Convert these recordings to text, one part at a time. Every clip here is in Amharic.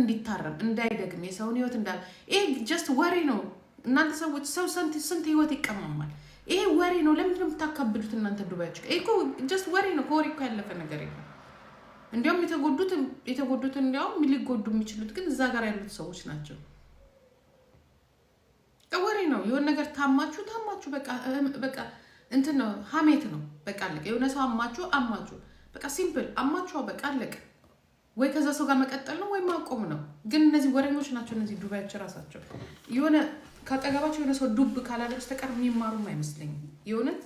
እንዲታረም እንዳይደግም የሰውን ህይወት እንዳለ ይሄ ጀስት ወሬ ነው። እናንተ ሰዎች ሰው ስንት ህይወት ይቀማማል። ይሄ ወሬ ነው። ለምንድን ነው የምታካብዱት እናንተ ዱባዮች? ይሄ እኮ ጀስት ወሬ ነው። ከወሬ እኮ ያለፈ ነገር የለም። እንዲያውም የተጎዱት እንዲያውም ሊጎዱ የሚችሉት ግን እዛ ጋር ያሉት ሰዎች ናቸው። ወሬ ነው። የሆነ ነገር ታማችሁ በቃ እንትን ነው፣ ሀሜት ነው። በቃ አለቀ። የሆነ ሰው አማችሁ በቃ ሲምፕል አማችሁ በቃ አለቀ። ወይ ከዛ ሰው ጋር መቀጠል ነው ወይ ማቆም ነው። ግን እነዚህ ወሬኞች ናቸው እነዚህ ዱባዮች ራሳቸው። የሆነ ካጠገባቸው የሆነ ሰው ዱብ ካላለ በስተቀር የሚማሩም አይመስለኝም። የእውነት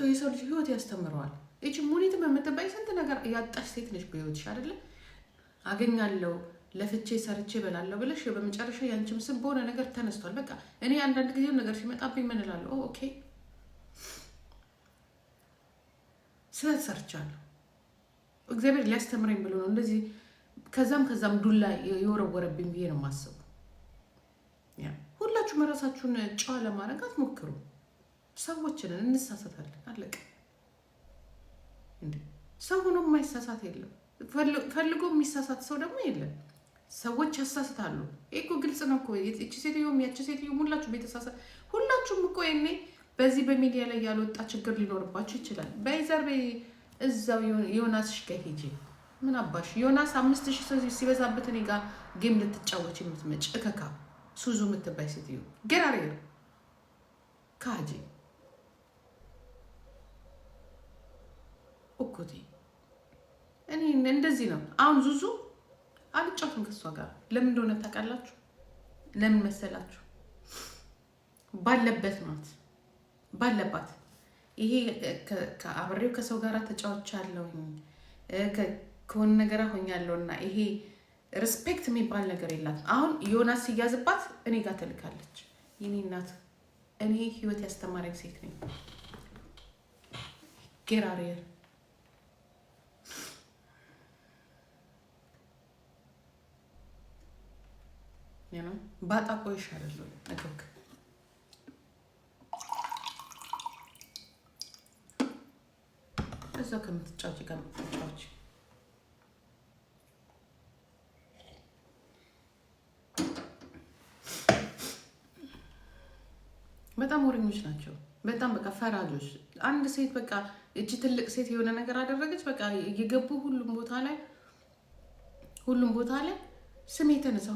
የሰው ልጅ ህይወት ያስተምረዋል። ይቺ ሙኒት የምትባይ ስንት ነገር ያጣሽ ሴት ነች በህይወትሽ አይደለ? አገኛለሁ ለፍቼ ሰርቼ በላለሁ ብለሽ በመጨረሻ ያንቺም ስም በሆነ ነገር ተነስቷል። በቃ እኔ አንዳንድ ጊዜ ነገር ሲመጣብኝ ምን እላለሁ? ኦኬ ስለሰርቻለሁ እግዚአብሔር ሊያስተምረኝ ብሎ ነው እንደዚህ ከዛም ዱላ የወረወረብኝ ብዬ ነው የማስበው። ሁላችሁም ራሳችሁን ጨዋ ለማድረግ አትሞክሩ። ሰዎችንን እንሳሳታለን፣ አለቀ። ሰው ሆኖ የማይሳሳት የለም። ፈልጎ የሚሳሳት ሰው ደግሞ የለም። ሰዎች ያሳስታሉ። ይሄ እኮ ግልጽ ነው እኮ። እቺ ሴትዮም ያቺ ሴትዮም ሁላችሁም ቤተሳሳት። ሁላችሁም እኮ እኔ በዚህ በሚዲያ ላይ ያልወጣ ችግር ሊኖርባችሁ ይችላል። በይዘር እዛው ዮናስሽ ጋር ሂጂ። ምን አባሽ ዮናስ 5000 ሰው ሲበዛበት እኔ ጋር ጌም ልትጫወች የምትመጭ እከካ ሱዙ የምትባይ ሴትዮ ገራሪ ካጂ እኮቴ እኔ እንደዚህ ነው። አሁን ዙዙ አልጫወትም ከሷ ጋር። ለምን እንደሆነ ታውቃላችሁ? ለምን መሰላችሁ? ባለባት ይሄ ከአብሬው ከሰው ጋር ተጫውቻለሁ ከሆነ ነገር ሆኛለሁና ይሄ ሪስፔክት የሚባል ነገር የላትም። አሁን ዮናስ ሲያዝባት እኔ ጋር ትልካለች። የኔ እናት እኔ ህይወት ያስተማረኝ ሴት ነኝ። ጌራሪየር ባጣ ቆይሽ አይደለም አጥቅ እዛው ከምትጫወቺ ጋር ምትጫወቺ በጣም ወሬኞች ናቸው። በጣም በቃ ፈራጆች። አንድ ሴት በቃ እቺ ትልቅ ሴት የሆነ ነገር አደረገች በቃ እየገቡ ሁሉም ቦታ ላይ ስም የተነሳ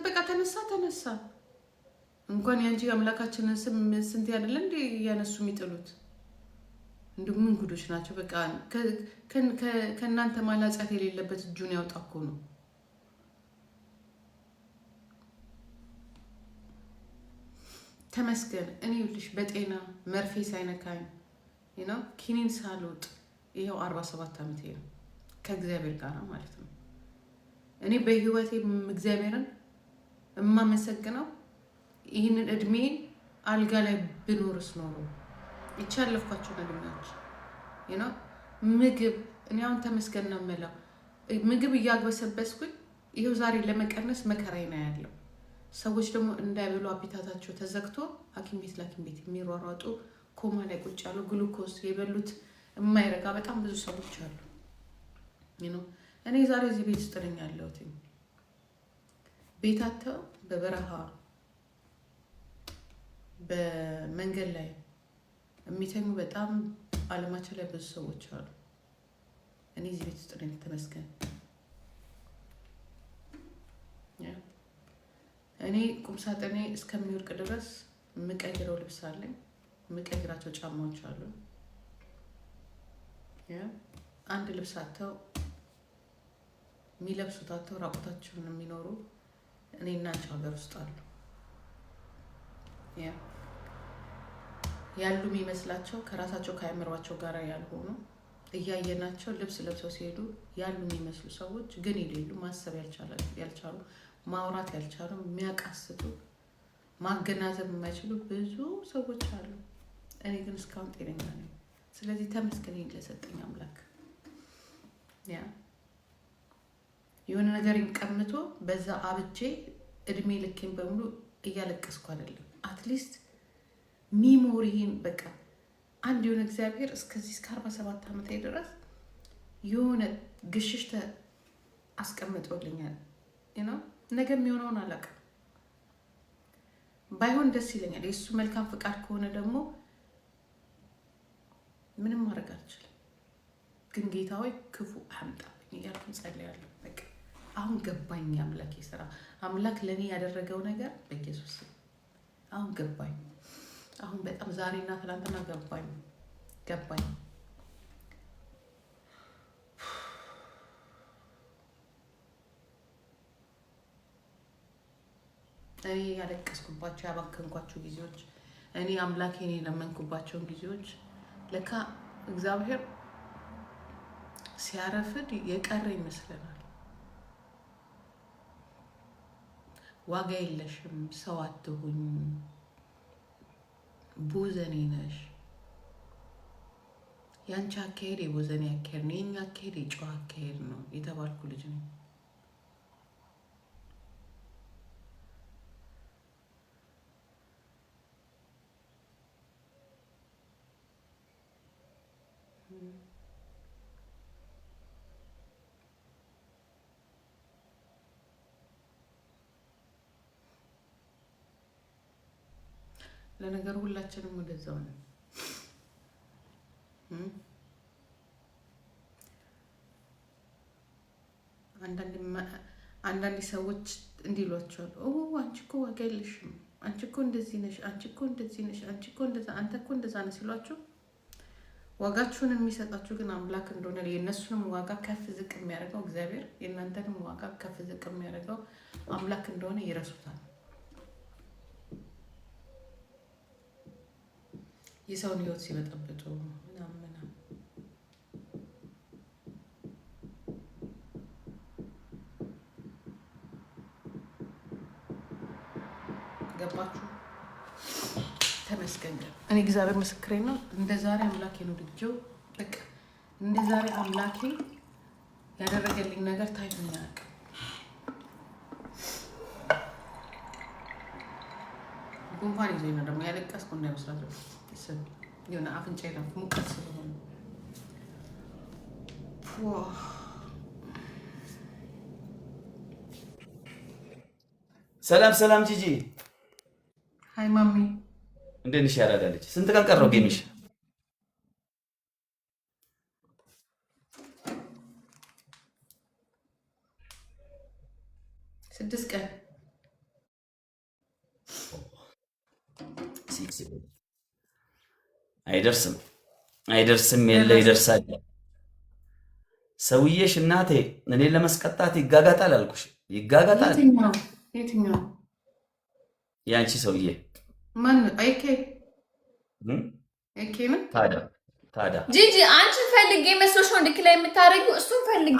በቃ ተነሳ። እንኳን ያንቺ አምላካችንን ስም ስንት ያደለ እንዴ ያነሱ የሚጥሉት እንደው ምን ጉዶች ናቸው። በቃ ከእናንተ ማላጻት የሌለበት እጁን ያውጣ እኮ ነው። ተመስገን እኔ ልሽ በጤና መርፌ ሳይነካኝ ኪኒን ሳልወጥ ይሄው 47 ዓመቴ ነው ከእግዚአብሔር ጋር ማለት ነው። እኔ በህይወቴ እግዚአብሔርን የማመሰግነው ይህንን እድሜን አልጋ ላይ ብኖርስ ኖሮ ይቻለፍኳቸው ነገሮች ምግብ እኔ አሁን ተመስገን ነው የምለው። ምግብ እያግበሰበስኩኝ ይሄው ዛሬ ለመቀነስ መከራዬ ነው ያለው። ሰዎች ደግሞ እንዳይበሉ አፒታታቸው ተዘግቶ ሐኪም ቤት የሚሯሯጡ ኮማ ላይ ቁጭ ያሉ ግሉኮስ የበሉት የማይረጋ በጣም ብዙ ሰዎች አሉ። እኔ ዛሬ እዚህ ቤት ውስጥ ነኝ ያለሁት። ቤታቸው በበረሃ በመንገድ ላይ የሚተኙ በጣም ዓለማቸው ላይ ብዙ ሰዎች አሉ። እኔ እዚህ ቤት ውስጥ ነኝ ተመስገን። እኔ ቁምሳጥኔ እስከሚወርቅ ድረስ የምቀይረው ልብስ አለኝ፣ የምቀይራቸው ጫማዎች አሉ። አንድ ልብስ አጥተው የሚለብሱት አጥተው ራቁታቸውን የሚኖሩ እኔና አንቺ ሀገር ውስጥ አሉ። ያሉ የሚመስላቸው ከራሳቸው ከአእምሯቸው ጋር ያልሆኑ እያየናቸው ልብስ ለብሰው ሲሄዱ ያሉ የሚመስሉ ሰዎች ግን የሌሉ ማሰብ ያልቻሉ ማውራት ያልቻሉ የሚያቃስቱ ማገናዘብ የማይችሉ ብዙ ሰዎች አሉ። እኔ ግን እስካሁን ጤነኛ ነኝ። ስለዚህ ተመስገን ለሰጠኝ አምላክ። የሆነ ነገር ቀምቶ በዛ አብቼ እድሜ ልኬን በሙሉ እያለቀስኩ አይደለም። አትሊስት ሚሞሪን በቃ አንድ የሆነ እግዚአብሔር እስከዚህ እስከ 47 ዓመት ድረስ የሆነ ግሽሽ አስቀምጦልኛል። ነገ የሚሆነውን አላውቅም። ባይሆን ደስ ይለኛል። የእሱ መልካም ፍቃድ ከሆነ ደግሞ ምንም ማድረግ አልችልም። ግን ጌታ ሆይ ክፉ አያምጣብኝ እያልኩ ጸልያለሁ። በቃ አሁን ገባኝ አምላክ ስራ፣ አምላክ ለእኔ ያደረገው ነገር በኢየሱስ አሁን ገባኝ። አሁን በጣም ዛሬና ትናንትና ገባኝ። እኔ ያለቀስኩባቸው ያባከንኳቸው ጊዜዎች፣ እኔ አምላኬን የለመንኩባቸውን ጊዜዎች ለካ እግዚአብሔር ሲያረፍድ የቀረ ይመስለናል። ዋጋ የለሽም፣ ሰው አትሁኝ፣ ቦዘኔ ነሽ፣ ያንቺ አካሄድ የቦዘኔ አካሄድ ነው፣ የኛ አካሄድ የጨዋ አካሄድ ነው የተባልኩ ልጅ ነው። ለነገሩ ሁላችንም ወደዛው ነው። አንዳንድ ሰዎች እንዲሏቸዋል፣ አንቺ እኮ ዋጋ የለሽም፣ አንቺ እኮ እንደዚህ ነሽ፣ አንቺ እኮ እንደዚህ ነሽ፣ አንቺ እኮ እንደዛ፣ አንተ እኮ እንደዛ ነህ ሲሏቸው ዋጋችሁን የሚሰጣችሁ ግን አምላክ እንደሆነ የእነሱንም ዋጋ ከፍ ዝቅ የሚያደርገው እግዚአብሔር፣ የእናንተንም ዋጋ ከፍ ዝቅ የሚያደርገው አምላክ እንደሆነ ይረሱታል። የሰውን ሕይወት ሲበጠብጡ ምናምን ገባችሁ? ተመስገን። እኔ እግዚአብሔር ምስክሬ ነው። እንደ ዛሬ አምላኬ ነው ልጅው በቃ እንደ ዛሬ አምላኬ ያደረገልኝ ነገር ታይቶኝ አያውቅም። ጉንፋን ይዞኝ ነው ደግሞ ያለቀስኩ እንዳይመስላችሁ። የሆነ አፍንጫዬ ላይ ሙቀት ስለሆነ ሰላም ጂጂ። ሃይ ማሚ፣ እንዴት ነሽ? ያራዳለች። ስንት ቀን ቀረው ጌምሽ? 6 ቀን። አይደርስም የለ ይደርሳል። ሰውዬሽ እናቴ እኔን ለመስቀጣት ይጋጋጣል አልኩሽ። ይጋጋጣል። የትኛው ያንቺ ሰውዬ ማን? አይኬ ነው። ታዲያ ጂጂ አንቺን ፈልጌ መስሎሽ ነው እንድክ ላይ የምታረጊው? እሱን ፈልጌ